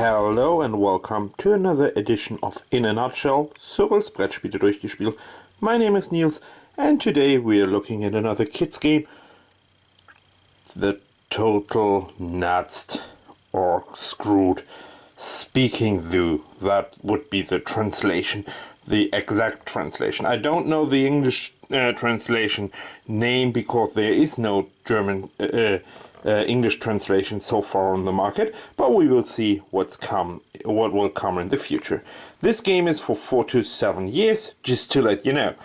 Hello and welcome to another edition of In a Nutshell, Cyrils Brettspiele durchgespielt. My name is Nils and today we are looking at another kids game, The Total Nuts or Screwed Speaking-Zoo. That would be the translation, the exact translation. I don't know the English translation name because there is no German English translation so far on the market, but we will see what will come in the future. This game is for 4 to 7 years, just to let you know.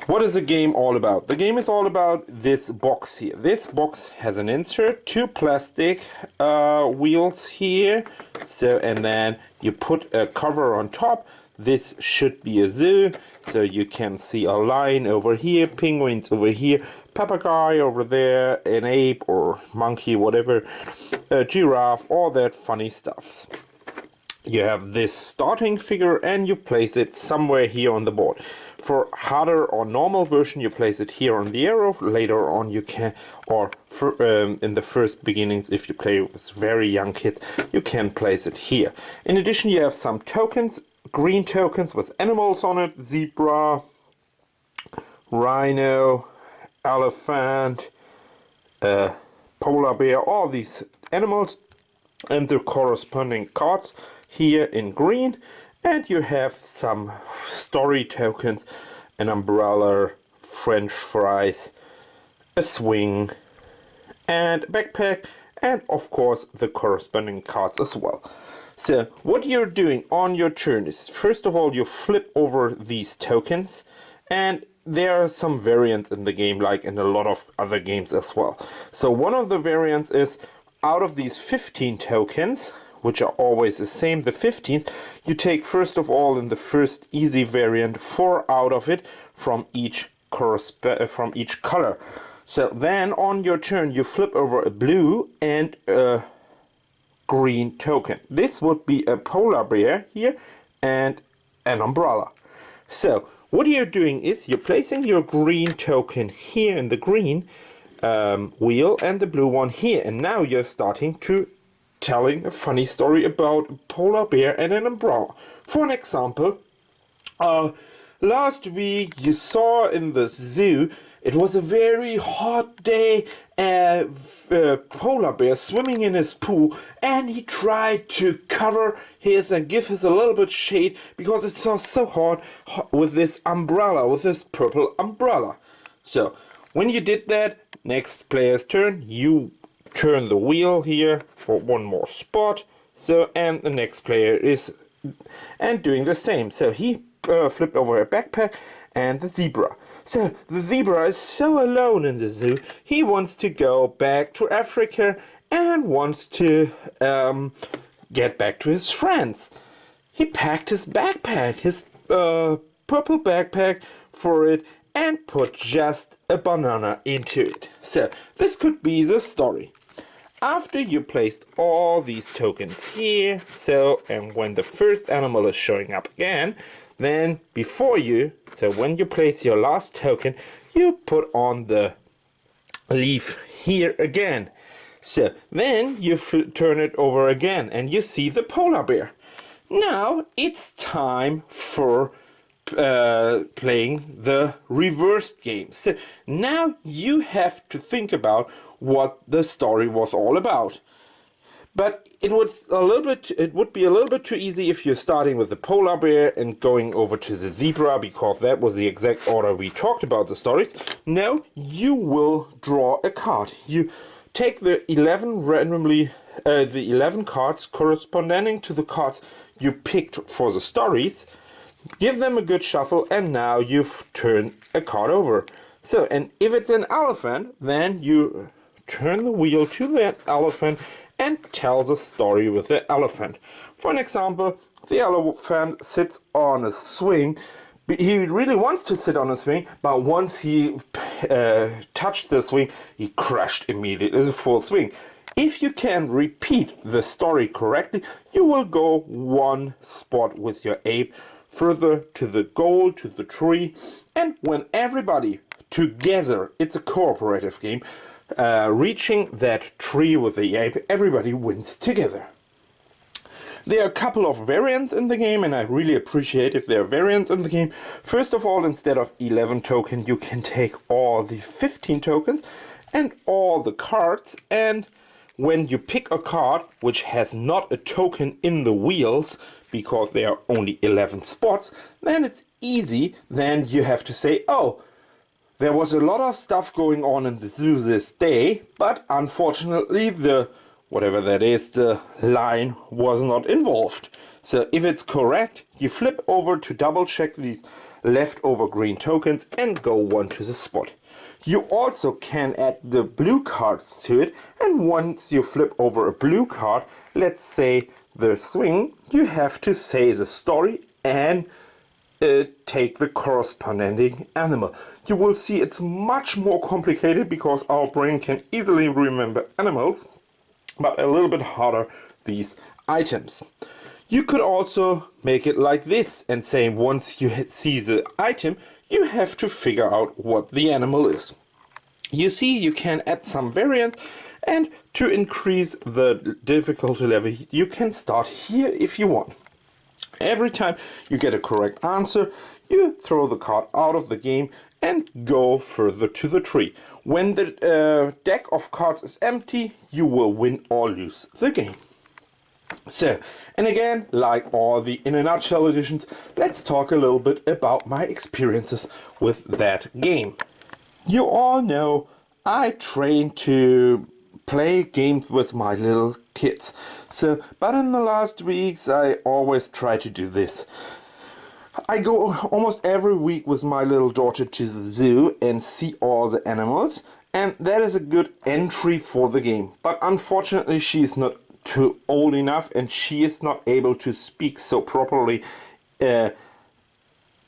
What is the game all about? The game is all about this box here. This box has an insert, 2 plastic wheels here, and then you put a cover on top. This should be a zoo, so you can see a lion over here, penguins over here, papagei over there, an ape or monkey, whatever, a giraffe, all that funny stuff. You have this starting figure and you place it somewhere here on the board. For harder or normal version, you place it here on the arrow. Later on you can, or in the first beginnings, if you play with very young kids, you can place it here. In addition, you have some tokens, green tokens with animals on it: zebra, rhino, elephant, polar bear, all these animals, and the corresponding cards here in green. And you have some story tokens, an umbrella, French fries, a swing, and backpack, and of course the corresponding cards as well. So what you're doing on your turn is, first of all, you flip over these tokens, and there are some variants in the game, like in a lot of other games as well. So one of the variants is, out of these 15 tokens, which are always the same, the 15th, you take first of all, in the first easy variant, 4 out of it from each color. So then on your turn you flip over a blue and a green token. This would be a polar bear here and an umbrella. So what you're doing is you're placing your green token here in the green wheel and the blue one here, and now you're starting to telling a funny story about a polar bear and an umbrella. For an example, last week you saw in the zoo, it was a very hot day, a polar bear swimming in his pool, and he tried to cover his and give his a little bit shade because it was so hot with this umbrella, with this purple umbrella. So when you did that, next player's turn, you turn the wheel here for one more spot. So, and the next player is doing the same. So he flipped over a backpack and the zebra. So the zebra is so alone in the zoo. He wants to go back to Africa and wants to get back to his friends. He packed his backpack, his purple backpack for it, and put just a banana into it. So this could be the story. After you placed all these tokens here, and when the first animal is showing up again, then when you place your last token, you put on the leaf here again. So then you turn it over again and you see the polar bear. Now it's time for playing the reversed game. So now you have to think about what the story was all about. But it would be a little bit too easy if you're starting with the polar bear and going over to the zebra, because that was the exact order we talked about the stories. No, you will draw a card. You take the 11 cards corresponding to the cards you picked for the stories, give them a good shuffle, and now you've turned a card over. So, and if it's an elephant, then you turn the wheel to that elephant and tell the story with the elephant. For an example, the elephant sits on a swing. He really wants to sit on a swing, but once he touched the swing, he crashed immediately. It's a full swing. If you can repeat the story correctly, you will go one spot with your ape further to the goal, to the tree, and when everybody together, it's a cooperative game, reaching that tree with the ape, everybody wins together. There are a couple of variants in the game, and I really appreciate if there are variants in the game. First of all, instead of 11 tokens, you can take all the 15 tokens and all the cards, and when you pick a card which has not a token in the wheels, because there are only 11 spots, then it's easy. Then you have to say, oh, there was a lot of stuff going on in the zoo this day, but unfortunately the whatever that is, the line was not involved. So if it's correct, you flip over to double check these leftover green tokens and go one to the spot. You also can add the blue cards to it, and once you flip over a blue card, let's say the swing, you have to say the story and take the corresponding animal. You will see it's much more complicated because our brain can easily remember animals, but a little bit harder these items. You could also make it like this and say once you see the item, you have to figure out what the animal is. You see, you can add some variants, and to increase the difficulty level, you can start here if you want. Every time you get a correct answer, you throw the card out of the game and go further to the tree. When the deck of cards is empty, you will win or lose the game. So, and again, like all the In a Nutshell editions, let's talk a little bit about my experiences with that game. You all know I train to play games with my little kids. So, but in the last weeks, I always try to do this. I go almost every week with my little daughter to the zoo and see all the animals, and that is a good entry for the game. But unfortunately, she is not too old enough, and she is not able to speak so properly.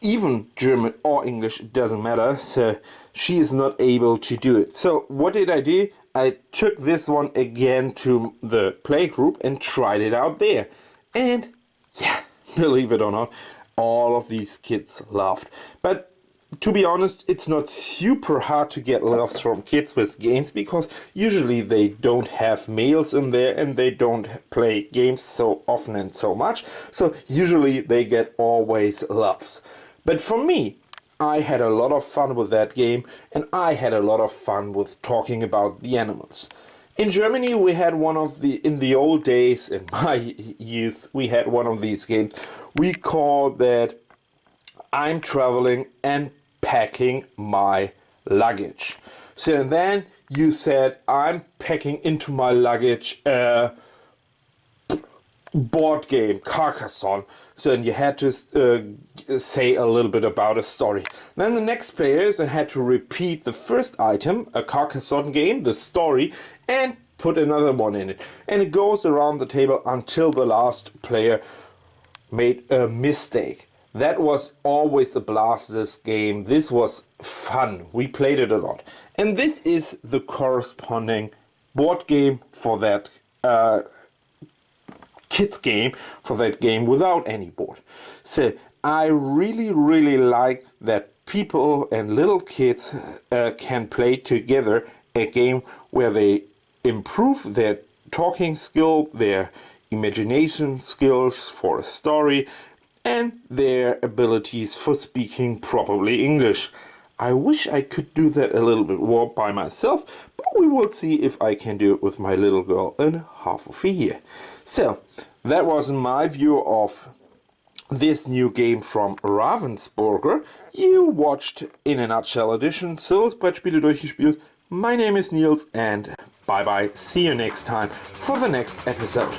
Even German or English, it doesn't matter, so she is not able to do it. So what did I do? I took this one again to the play group and tried it out there. And yeah, believe it or not, all of these kids laughed. But to be honest, it's not super hard to get laughs from kids with games, because usually they don't have males in there and they don't play games so often and so much. So usually they get always laughs. But for me, I had a lot of fun with that game, and I had a lot of fun with talking about the animals. In Germany, we had in the old days, in my youth, we had one of these games. We called that I'm traveling and packing my luggage. So then you said, I'm packing into my luggage board game, Carcassonne. So then you had to say a little bit about a story. Then the next players had to repeat the first item, a Carcassonne game, the story, and put another one in it. And it goes around the table until the last player made a mistake. That was always a blast, this game. This was fun. We played it a lot. And this is the corresponding board game for that kids game, for that game without any board. So I really like that people and little kids can play together a game where they improve their talking skill, their imagination skills for a story, and their abilities for speaking properly English. I wish I could do that a little bit more by myself, but we will see if I can do it with my little girl in half of a year. So, that was my view of this new game from Ravensburger. You watched In a Nutshell edition, Cyrils Brettspiele durchgespielt. My name is Nils, and bye bye. See you next time for the next episode.